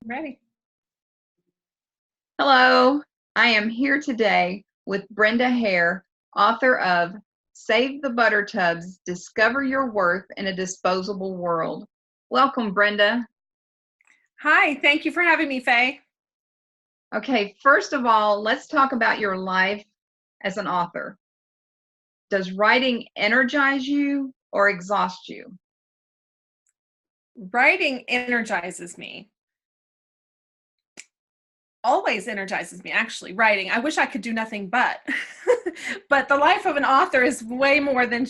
Ready. Hello, I am here today with Brenda Haire, author of Save the Buttertubs, Discover Your Worth in a Disposable World. Welcome, Brenda. Hi, thank you for having me, Faye. Okay, first of all, let's talk about your life as an author. Does writing energize you or exhaust you? Writing energizes me. Always energizes me, actually, writing. I wish I could do nothing but. But the life of an author is way more than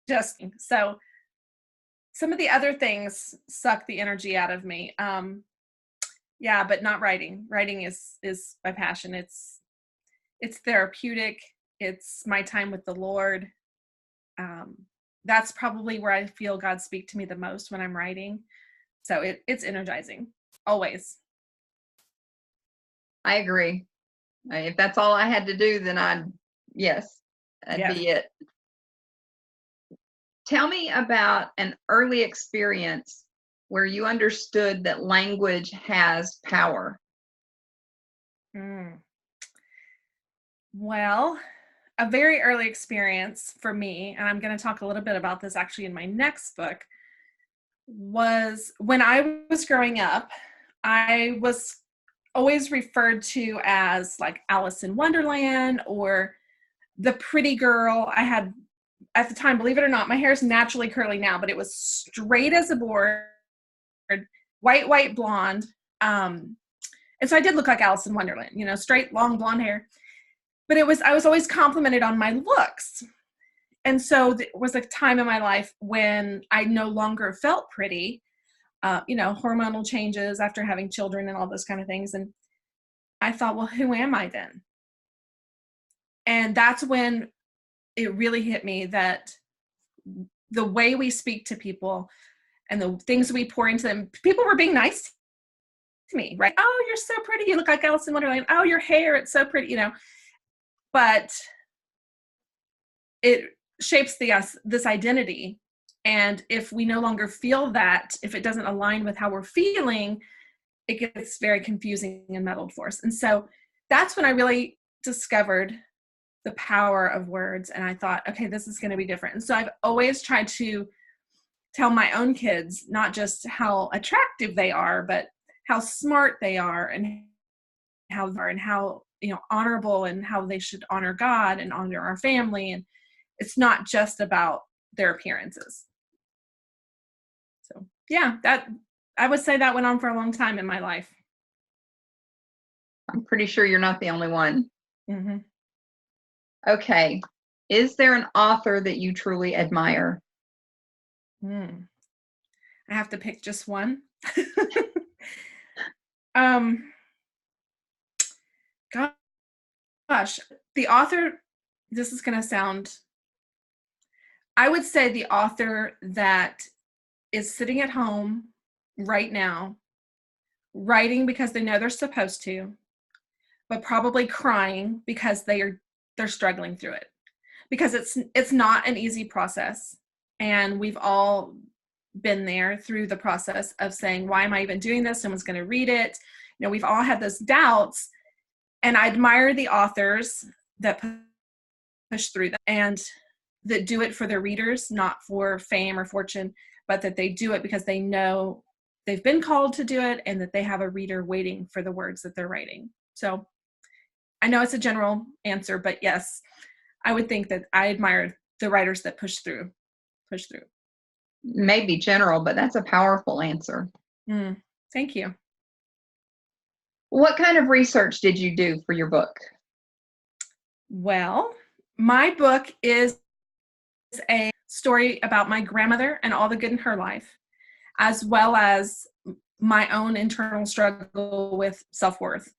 just, so some of the other things suck the energy out of me. Yeah, but not writing. Writing is my passion. It's therapeutic. It's my time with the Lord. That's probably where I feel God speak to me the most, when I'm writing. So it's energizing, always. I agree. If that's all I had to do, then yes, that'd Yes. be it. Tell me about an early experience where you understood that language has power. Well, a very early experience for me, and I'm going to talk a little bit about this actually in my next book, was when I was growing up. I was always referred to as like Alice in Wonderland or the pretty girl. I had, at the time, believe it or not, my hair is naturally curly now, but it was straight as a board, white blonde. And so I did look like Alice in Wonderland, straight, long blonde hair. But I was always complimented on my looks. And so there was a time in my life when I no longer felt pretty, hormonal changes after having children and all those kind of things. And I thought, well, who am I then? And that's when it really hit me that the way we speak to people and the things we pour into them, people were being nice to me, right? Oh, you're so pretty. You look like Alice in Wonderland. Oh, your hair, it's so pretty, But it shapes this identity. And if we no longer feel that, if it doesn't align with how we're feeling, it gets very confusing and muddled for us. And so that's when I really discovered the power of words. And I thought, okay, this is going to be different. And so I've always tried to tell my own kids, not just how attractive they are, but how smart they are and how honorable, and how they should honor God and honor our family. And it's not just about their appearances. So yeah, that I would say that went on for a long time in my life. I'm pretty sure you're not the only one. Mm-hmm. Okay. Is there an author that you truly admire? I have to pick just one. Gosh, the author, this is going to sound, I would say the author that is sitting at home right now, writing because they know they're supposed to, but probably crying because they're struggling through it, because it's not an easy process. And we've all been there through the process of saying, why am I even doing this? Someone's going to read it. We've all had those doubts. And I admire the authors that push through them and that do it for their readers, not for fame or fortune, but that they do it because they know they've been called to do it and that they have a reader waiting for the words that they're writing. So I know it's a general answer, but yes, I would think that I admire the writers that push through. Maybe general, but that's a powerful answer. Thank you. What kind of research did you do for your book? Well, my book is a story about my grandmother and all the good in her life, as well as my own internal struggle with self-worth.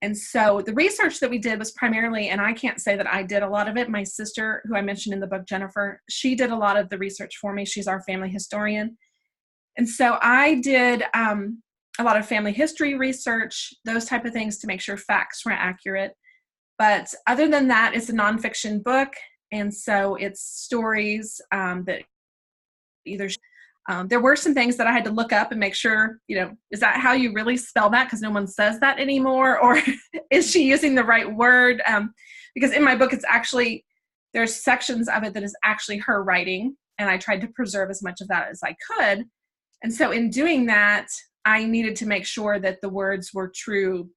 And so the research that we did was primarily, and I can't say that I did a lot of it, my sister, who I mentioned in the book, Jennifer, she did a lot of the research for me. She's our family historian. And so I did a lot of family history research, those type of things, to make sure facts were accurate. But other than that, it's a nonfiction book. And so it's stories that either There were some things that I had to look up and make sure, is that how you really spell that? Because no one says that anymore. Or is she using the right word? Because in my book, there's sections of it that is actually her writing. And I tried to preserve as much of that as I could. And so in doing that, I needed to make sure that the words were true,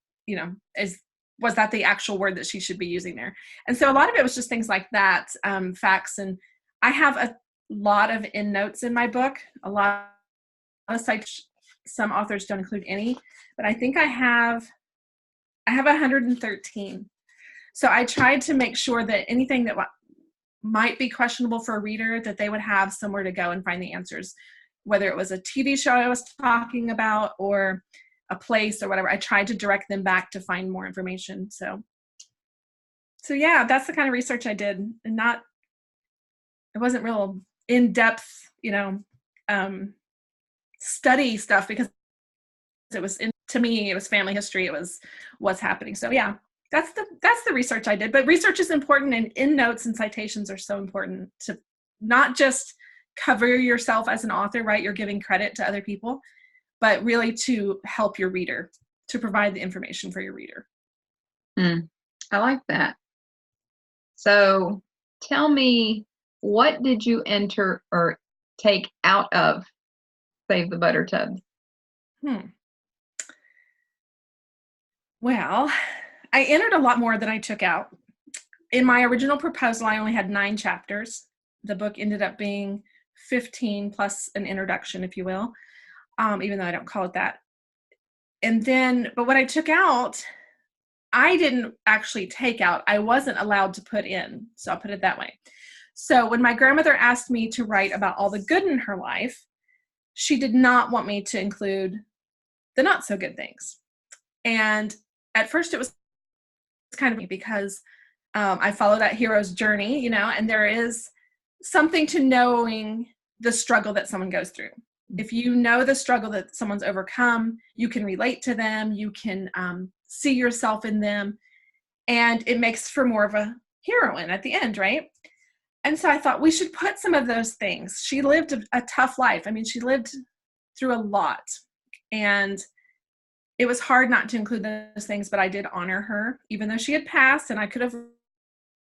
was that the actual word that she should be using there? And so a lot of it was just things like that, facts. And I have a lot of endnotes in my book, a lot of sites. Some authors don't include any, but I think I have 113. So I tried to make sure that anything that might be questionable for a reader, that they would have somewhere to go and find the answers, whether it was a TV show I was talking about or a place or whatever. I tried to direct them back to find more information. So yeah, that's the kind of research I did, and it wasn't real in-depth, study stuff, because to me, it was family history. It was what's happening. So yeah, that's the research I did. But research is important, and endnotes and citations are so important to not just cover yourself as an author, right? You're giving credit to other people, but really to help your reader, to provide the information for your reader. I like that. So tell me, what did you enter or take out of Save the Buttertubs? Well, I entered a lot more than I took out. In my original proposal, I only had 9 chapters. The book ended up being 15 plus an introduction, if you will, even though I don't call it that. But what I took out, I didn't actually take out. I wasn't allowed to put in, so I'll put it that way. So when my grandmother asked me to write about all the good in her life, she did not want me to include the not so good things. And at first it was kind of because I follow that hero's journey, and there is something to knowing the struggle that someone goes through. If you know the struggle that someone's overcome, you can relate to them, you can see yourself in them, and it makes for more of a heroine at the end, right? And so I thought we should put some of those things. She lived a tough life. I mean, she lived through a lot, and it was hard not to include those things, but I did honor her, even though she had passed and I could have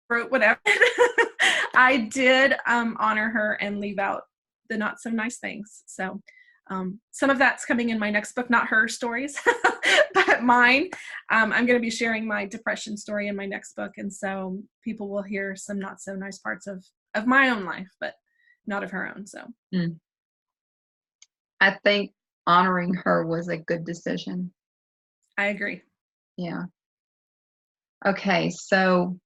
wrote whatever. I did honor her and leave out the not so nice things. So some of that's coming in my next book, not her stories, but mine. I'm going to be sharing my depression story in my next book. And so people will hear some not so nice parts of my own life, but not of her own. So I think honoring her was a good decision. I agree. Yeah. Okay. So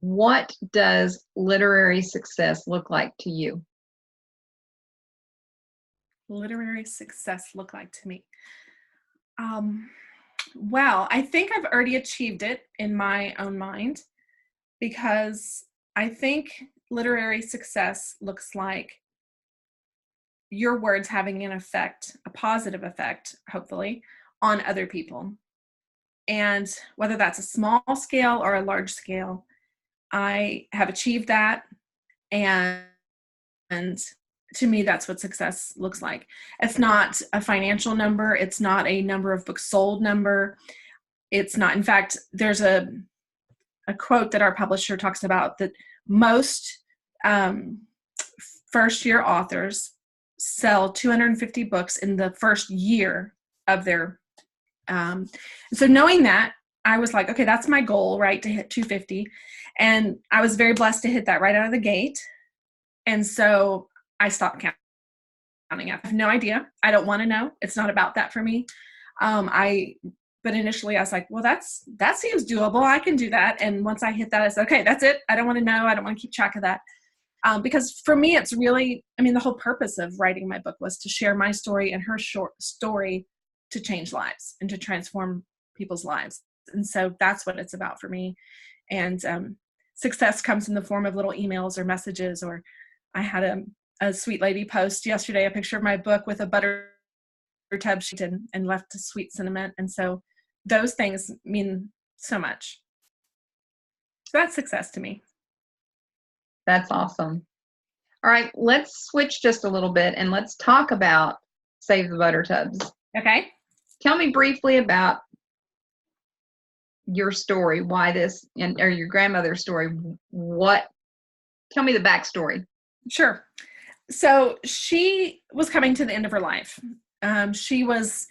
what does literary success look like to you? Literary success look like to me? Well, I think I've already achieved it in my own mind, because I think literary success looks like your words having an effect, a positive effect, hopefully, on other people. And whether that's a small scale or a large scale, I have achieved that. And to me, that's what success looks like. It's not a financial number. It's not a number of books sold number. It's not, in fact, there's a quote that our publisher talks about, that most first-year authors sell 250 books in the first year of their, so knowing that, I was like, okay, that's my goal, right, to hit 250. And I was very blessed to hit that right out of the gate. And so I stopped counting. I have no idea. I don't want to know. It's not about that for me. But initially I was like, well, that seems doable. I can do that. And once I hit that, I said, okay, that's it. I don't want to know. I don't want to keep track of that. Because for me, it's really, the whole purpose of writing my book was to share my story and her short story to change lives and to transform people's lives. And so that's what it's about for me. And success comes in the form of little emails or messages, or I had a sweet lady post yesterday a picture of my book with a Buttercup she did and left a sweet sentiment. And so those things mean so much. So that's success to me. That's awesome. All right, let's switch just a little bit and let's talk about Save the Buttertubs. Okay. Tell me briefly about your story, why this, or your grandmother's story. Tell me the backstory. Sure. So she was coming to the end of her life. She was,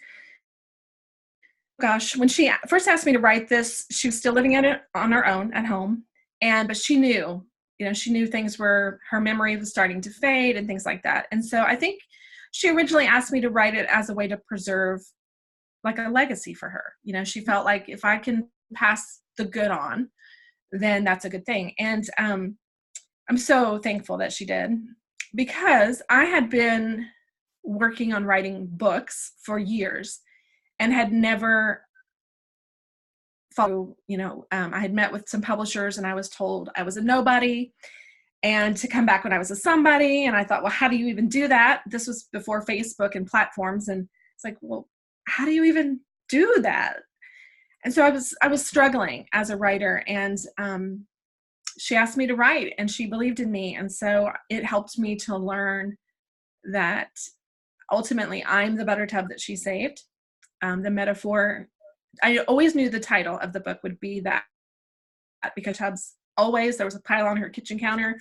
gosh, when she first asked me to write this, she was still living on her own at home. But she knew, she knew her memory was starting to fade and things like that. And so I think she originally asked me to write it as a way to preserve like a legacy for her. She felt like if I can pass the good on, then that's a good thing. And I'm so thankful that she did, because I had been working on writing books for years and had never followed, I had met with some publishers and I was told I was a nobody and to come back when I was a somebody. And I thought, well, how do you even do that? This was before Facebook and platforms. And it's like, well, how do you even do that? And so I was struggling as a writer, and she asked me to write and she believed in me. And so it helped me to learn that ultimately I'm the Buttertub that she saved. The metaphor, I always knew the title of the book would be that, because tubs always, there was a pile on her kitchen counter.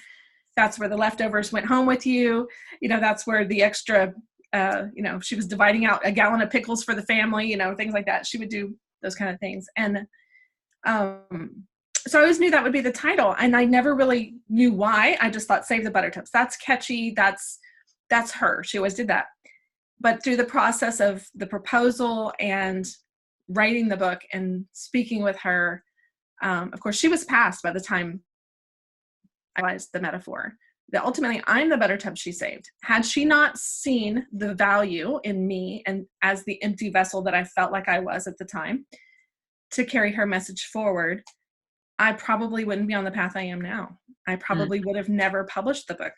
That's where the leftovers went home with you. That's where the extra, she was dividing out a gallon of pickles for the family, things like that. She would do those kind of things. And so I always knew that would be the title, and I never really knew why. I just thought Save the Buttertubs. That's catchy. That's her. She always did that. But through the process of the proposal and writing the book and speaking with her, of course, she was passed by the time I realized the metaphor. That ultimately I'm the Buttertub she saved. Had she not seen the value in me and as the empty vessel that I felt like I was at the time to carry her message forward, I probably wouldn't be on the path I am now. I probably would have never published the book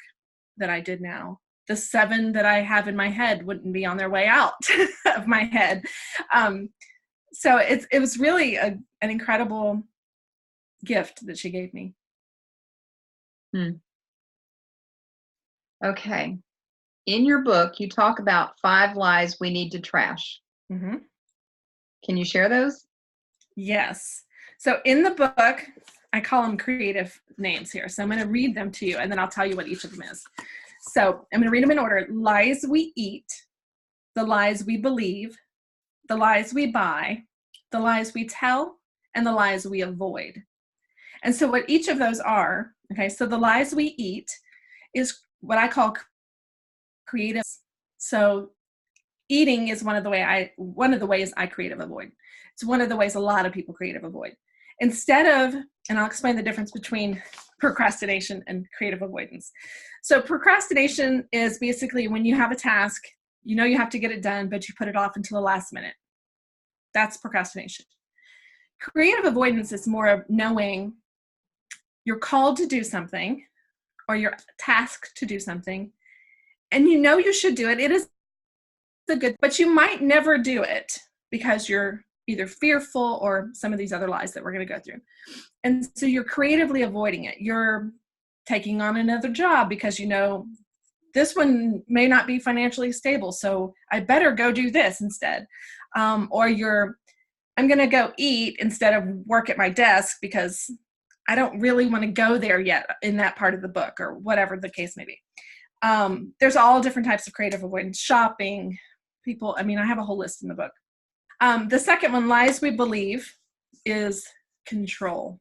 that I did now. The 7 that I have in my head wouldn't be on their way out of my head. So it was really an incredible gift that she gave me. Okay. In your book, you talk about 5 lies we need to trash. Mm-hmm. Can you share those? Yes. So in the book, I call them creative names here. So I'm going to read them to you, and then I'll tell you what each of them is. So I'm going to read them in order. Lies we eat, the lies we believe, the lies we buy, the lies we tell, and the lies we avoid. And so what each of those are, okay, so the lies we eat is what I call creative. So eating is one of the ways I creative avoid. It's one of the ways a lot of people creative avoid. Instead of, and I'll explain the difference between procrastination and creative avoidance. So procrastination is basically when you have a task, you have to get it done, but you put it off until the last minute. That's procrastination. Creative avoidance is more of knowing you're called to do something or you're tasked to do something, and you should do it. It is the good, but you might never do it because you're either fearful or some of these other lies that we're going to go through. And so you're creatively avoiding it. You're taking on another job because this one may not be financially stable, so I better go do this instead. Or I'm going to go eat instead of work at my desk because I don't really want to go there yet in that part of the book, or whatever the case may be. There's all different types of creative avoidance. Shopping, people, I have a whole list in the book. The second one, lies we believe, is control.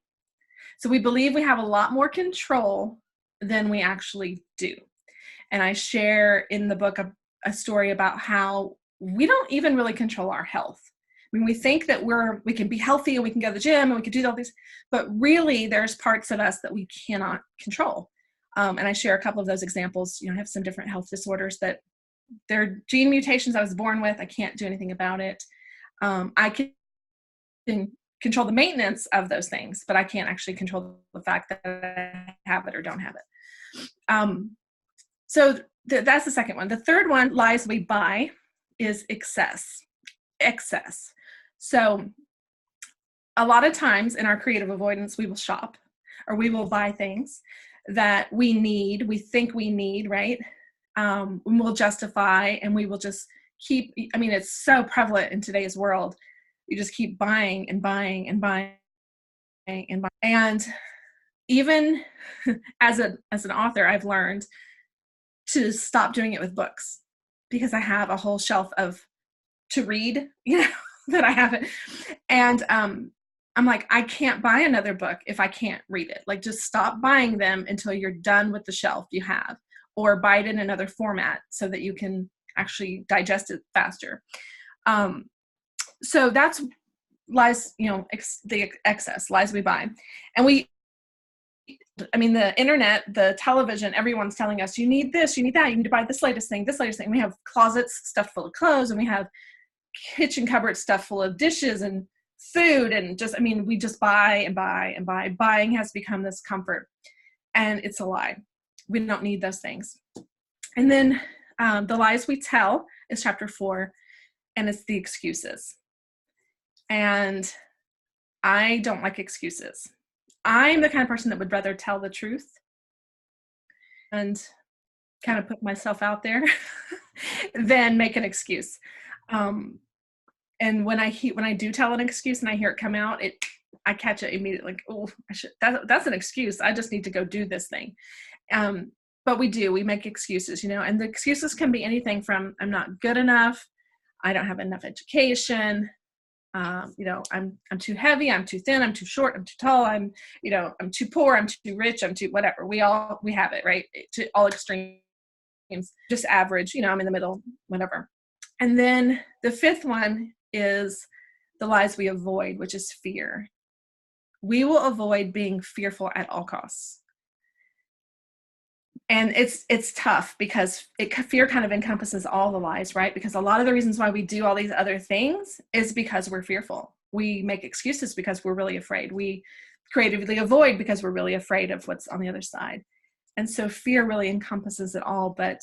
So we believe we have a lot more control than we actually do. And I share in the book a story about how we don't even really control our health. We think that we can be healthy and we can go to the gym and we can do all these, but really there's parts of us that we cannot control. And I share a couple of those examples. I have some different health disorders that they're gene mutations I was born with. I can't do anything about it. I can control the maintenance of those things, but I can't actually control the fact that I have it or don't have it. So that's the second one. The third one, lies we buy, is excess. So a lot of times in our creative avoidance, we will shop or we will buy things that we think we need, right? We'll justify, and we will just keep, I mean, it's so prevalent in today's world. You just keep buying and buying and buying and buying. And even as an author, I've learned to stop doing it with books, because I have a whole shelf of to read, that I haven't. And I'm like, I can't buy another book if I can't read it. Like, just stop buying them until you're done with the shelf you have, or buy it in another format so that you can actually digest it faster. So that's lies, the excess lies we buy. And the internet, the television, everyone's telling us, you need this, you need that, you need to buy this latest thing. We have closets stuffed full of clothes, and we have kitchen cupboards stuffed full of dishes and food, and we just buy and buy and buy. Buying has become this comfort, and it's a lie. We don't need those things. And then the lies we tell is chapter 4, and it's the excuses. And I don't like excuses. I'm the kind of person that would rather tell the truth and kind of put myself out there than make an excuse. And when I do tell an excuse and I hear it come out, I catch it immediately. Like, oh, that's an excuse. I just need to go do this thing. But we make excuses, and the excuses can be anything from, I'm not good enough, I don't have enough education, I'm too heavy, I'm too thin, I'm too short, I'm too tall, I'm too poor, I'm too rich, I'm too whatever. We have it, right? To all extremes, just average, I'm in the middle, whatever. And then the 5th one is the lies we avoid, which is fear. We will avoid being fearful at all costs. And it's tough, because fear kind of encompasses all the lies, right? Because a lot of the reasons why we do all these other things is because we're fearful. We make excuses because we're really afraid. We creatively avoid because we're really afraid of what's on the other side. And so fear really encompasses it all. But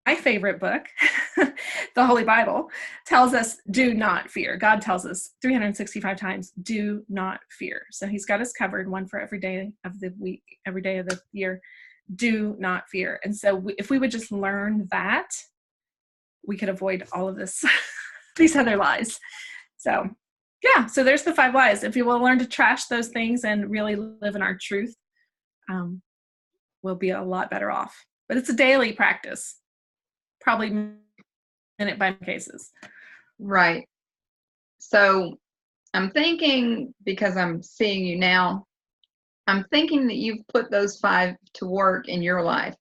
my favorite book, the Holy Bible, tells us, do not fear. God tells us 365 times, do not fear. So he's got us covered, one for every day of the week, every day of the year. Do not fear. And so if we would just learn that, we could avoid all of this, these other lies. So yeah, so there's the 5 lies. If you will learn to trash those things and really live in our truth, we'll be a lot better off. But it's a daily practice. Probably minute by cases. Right. So I'm thinking, because I'm seeing you now, I'm thinking that you've put those 5 to work in your life.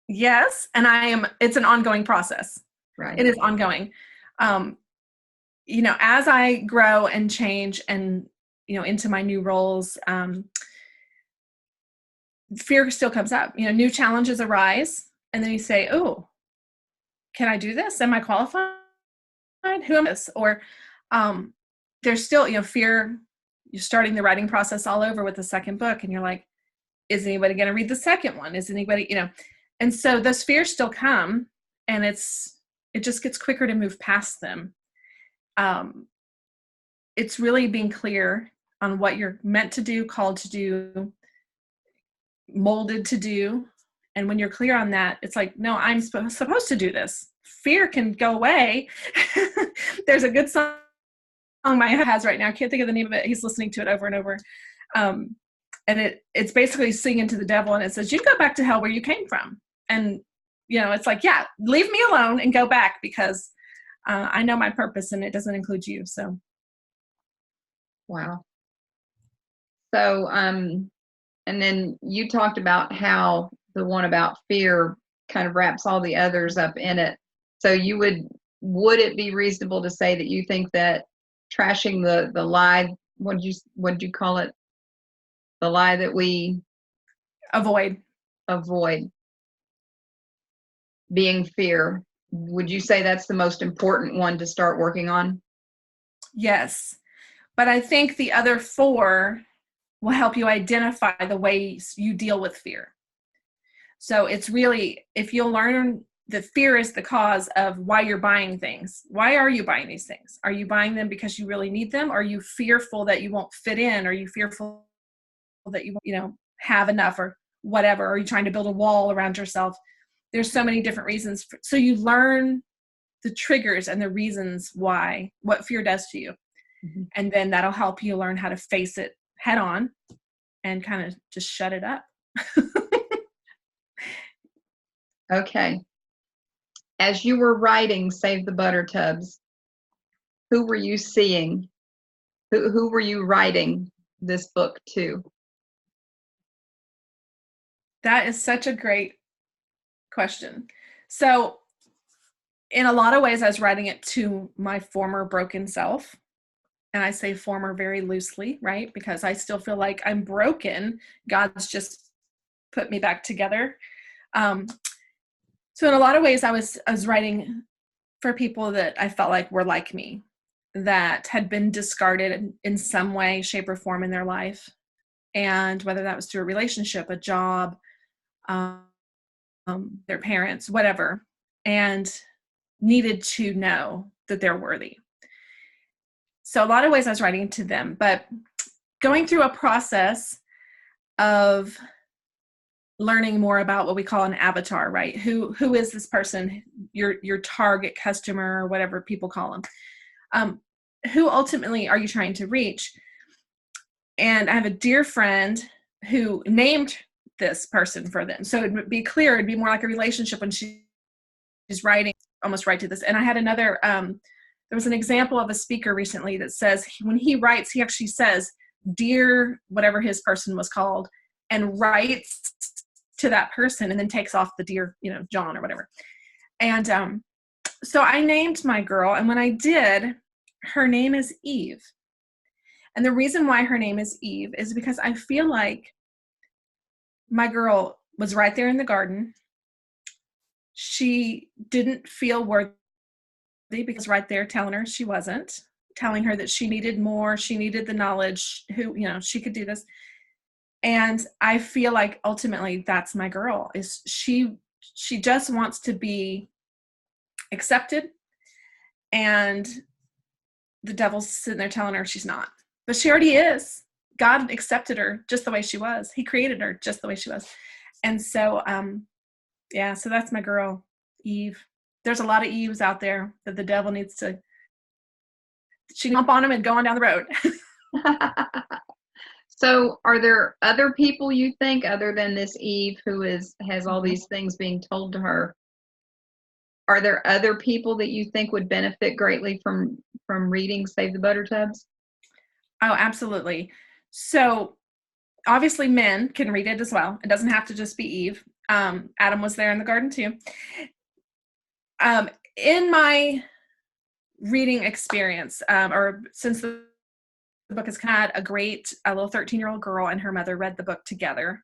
Yes. And it's an ongoing process. Right. It is ongoing. As I grow and change and, into my new roles, fear still comes up. New challenges arise. And then you say, oh, can I do this? Am I qualified? Who am I? Or there's still, fear. You're starting the writing process all over with the 2nd book. And you're like, is anybody going to read the 2nd one? Is anybody, And so those fears still come. And it just gets quicker to move past them. It's really being clear on what you're meant to do, called to do, molded to do. And when you're clear on that, it's like, no, I'm supposed to do this. Fear can go away. There's a good song my husband has right now. I can't think of the name of it. He's listening to it over and over. And it's basically singing to the devil. And it says, you go back to hell where you came from. And, it's like, yeah, leave me alone and go back, because I know my purpose and it doesn't include you. So. Wow. So, and then you talked about how the one about fear kind of wraps all the others up in it. So would it be reasonable to say that you think that trashing the lie, what'd you call it? The lie that we avoid being fear. Would you say that's the most important one to start working on? Yes. But I think the other 4 will help you identify the ways you deal with fear. So it's really, if you'll learn that fear is the cause of why you're buying things. Why are you buying these things? Are you buying them because you really need them? Are you fearful that you won't fit in? Are you fearful that you know, have enough or whatever, or you're trying to build a wall around yourself. There's so many different reasons. So you learn the triggers and the reasons why, what fear does to you. Mm-hmm. And then that'll help you learn how to face it head on and kind of just shut it up. Okay. As you were writing Save the Buttertubs, who were you seeing? Who were you writing this book to? That is such a great question. So in a lot of ways, I was writing it to my former broken self. And I say former very loosely, right? Because I still feel like I'm broken. God's just put me back together. So in a lot of ways, I was writing for people that I felt like were like me, that had been discarded in some way, shape, or form in their life. And whether that was through a relationship, a job, their parents, whatever, and needed to know that they're worthy. So a lot of ways I was writing to them, but going through a process of learning more about what we call an avatar, right? Who is this person, your target customer, or whatever people call them? Who ultimately are you trying to reach? And I have a dear friend who named this person for them. So it'd be clear, it'd be more like a relationship when she's writing, almost right to this. And I had another, there was an example of a speaker recently that says when he writes, he actually says, dear, whatever his person was called, and writes to that person and then takes off the dear, you know, John or whatever. And so I named my girl, and when I did, her name is Eve. And the reason why her name is Eve is because I feel like my girl was right there in the garden. She didn't feel worthy because right there telling her she wasn't, telling her that she needed more, she needed the knowledge, who, you know, she could do this. And I feel like ultimately that's my girl, is she just wants to be accepted, and the devil's sitting there telling her she's not, but she already is. God accepted her just the way she was. He created her just the way she was. And so, yeah, so that's my girl, Eve. There's a lot of Eves out there that the devil needs to, she jump on them and go on down the road. So are there other people you think, other than this Eve who has all these things being told to her? Are there other people that you think would benefit greatly from reading Save the Buttertubs? Oh, absolutely. So obviously men can read it as well. It doesn't have to just be Eve. Adam was there in the garden too. In my reading experience, or since the book has had a little 13-year-old girl and her mother read the book together.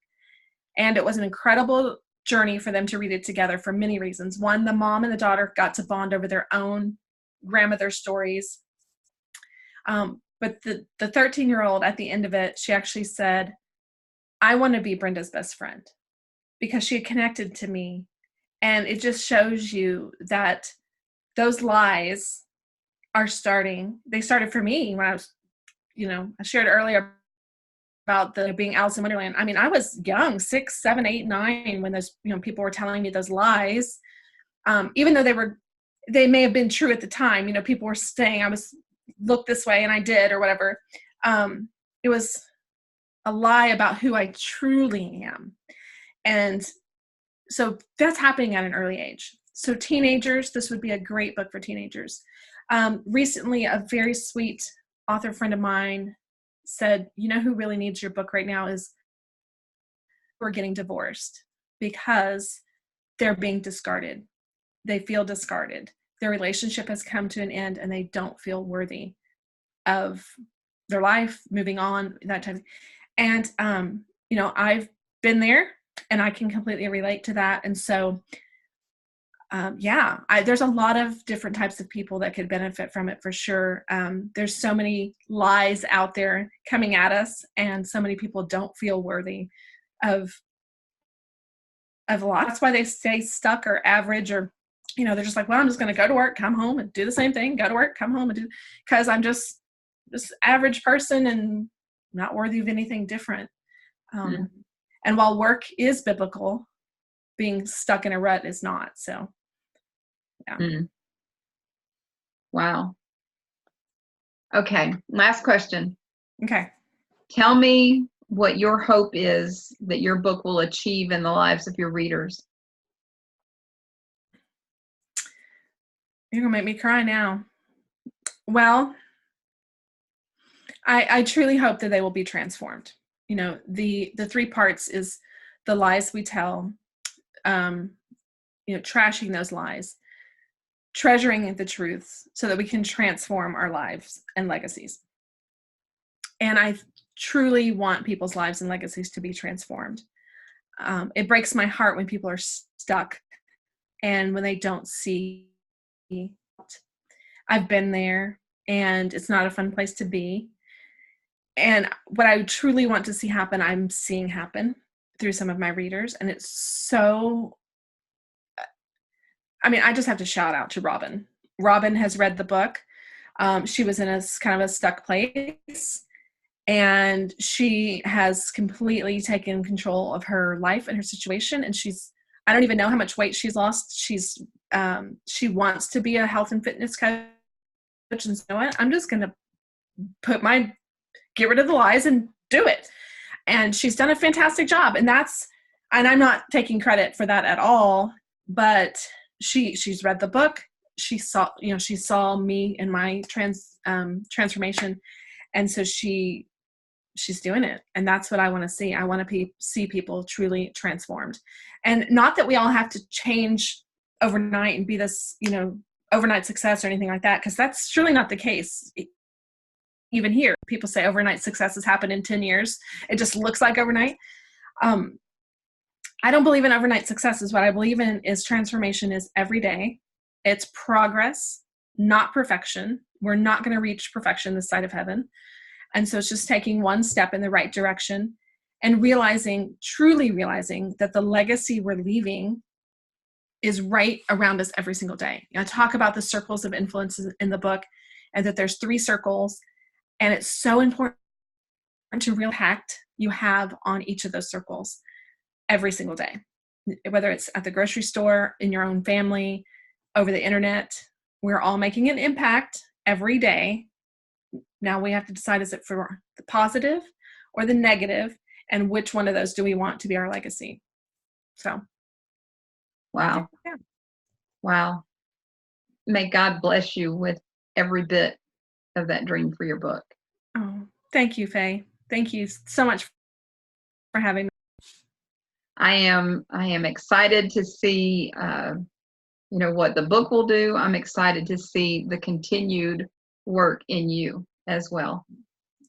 And it was an incredible journey for them to read it together for many reasons. One, the mom and the daughter got to bond over their own grandmother stories. But the 13-year-old at the end of it, she actually said, I want to be Brenda's best friend, because she had connected to me. And it just shows you that those lies are starting. They started for me when I was, you know, I shared earlier about the being Alice in Wonderland. I mean, I was young, 6, 7, 8, 9, when those, you know, people were telling me those lies. Even though they may have been true at the time, you know, people were saying I was looked this way and I did, or whatever. It was a lie about who I truly am. And so that's happening at an early age. So teenagers, this would be a great book for teenagers. Recently, a very sweet author friend of mine said, you know who really needs your book right now is who are getting divorced because they're being discarded. They feel discarded. Their relationship has come to an end and they don't feel worthy of their life, moving on, that type of thing. And, you know, I've been there and I can completely relate to that. And so, yeah, there's a lot of different types of people that could benefit from it for sure. There's so many lies out there coming at us, and so many people don't feel worthy of a lot. That's why they stay stuck or average, or, you know, they're just like, well, I'm just going to go to work, come home and do the same thing, go to work, come home and do, because I'm just this average person and not worthy of anything different. Um, and while work is biblical, being stuck in a rut is not. So, yeah. Wow. Okay. Last question. Okay. Tell me what your hope is that your book will achieve in the lives of your readers. You're gonna make me cry now. Well, I truly hope that they will be transformed. You know, the 3 parts is the lies we tell, you know, trashing those lies, treasuring the truths so that we can transform our lives and legacies. And I truly want people's lives and legacies to be transformed. It breaks my heart when people are stuck and when they don't see. I've been there, and it's not a fun place to be. And what I truly want to see happen, I'm seeing happen through some of my readers. And it's so, I mean, I just have to shout out to Robin. Robin has read the book. She was in a kind of a stuck place, and she has completely taken control of her life and her situation. And I don't even know how much weight she's lost. She wants to be a health and fitness coach. And you know what? I'm just going to get rid of the lies and do it. And she's done a fantastic job. And I'm not taking credit for that at all, but she's read the book. She saw me in my transformation. And so she's doing it. And that's what I want to see. I want to see people truly transformed. And not that we all have to change overnight and be this, you know, overnight success or anything like that, because that's surely not the case. Even here, people say overnight successes happen in 10 years. It just looks like overnight. I don't believe in overnight successes. What I believe in is transformation is every day. It's progress, not perfection. We're not going to reach perfection this side of heaven. And so it's just taking one step in the right direction and truly realizing that the legacy we're leaving is right around us every single day. I talk about the circles of influence in the book, and that there's 3 circles. And it's so important to real impact you have on each of those circles every single day, whether it's at the grocery store, in your own family, over the internet. We're all making an impact every day. Now we have to decide, is it for the positive or the negative, and which one of those do we want to be our legacy? So. Wow. Yeah. Wow. May God bless you with every bit of that dream for your book. Oh, thank you, Faye. Thank you so much for having me. I am excited to see, you know, what the book will do. I'm excited to see the continued work in you as well.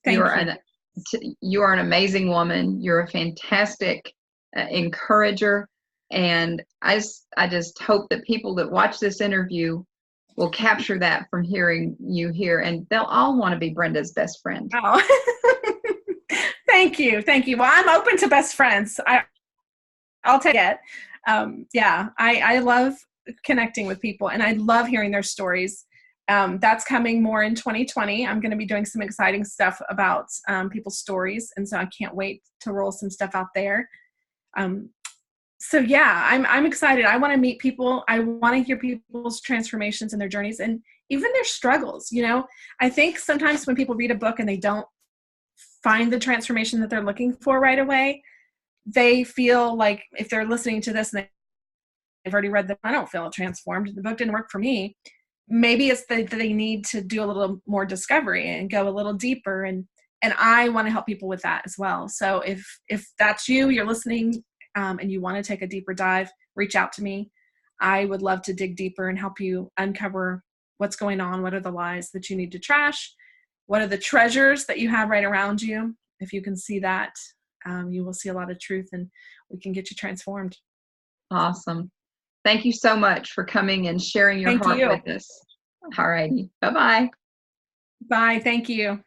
Thank you. You are an amazing woman. You're a fantastic encourager. And I just hope that people that watch this interview will capture that from hearing you here, and they'll all want to be Brenda's best friend. Oh, thank you. Thank you. Well, I'm open to best friends. I'll take it. Yeah, I love connecting with people, and I love hearing their stories. That's coming more in 2020. I'm going to be doing some exciting stuff about people's stories, and so I can't wait to roll some stuff out there. So yeah, I'm excited. I want to meet people. I want to hear people's transformations and their journeys, and even their struggles. You know, I think sometimes when people read a book and they don't find the transformation that they're looking for right away, they feel like, if they're listening to this and they've already read I don't feel transformed. The book didn't work for me. Maybe it's that they need to do a little more discovery and go a little deeper. And I want to help people with that as well. So if that's you're listening, and you want to take a deeper dive, reach out to me. I would love to dig deeper and help you uncover what's going on. What are the lies that you need to trash? What are the treasures that you have right around you? If you can see that, you will see a lot of truth, and we can get you transformed. Awesome. Thank you so much for coming and sharing your heart with us. All righty. Bye-bye. Bye. Thank you.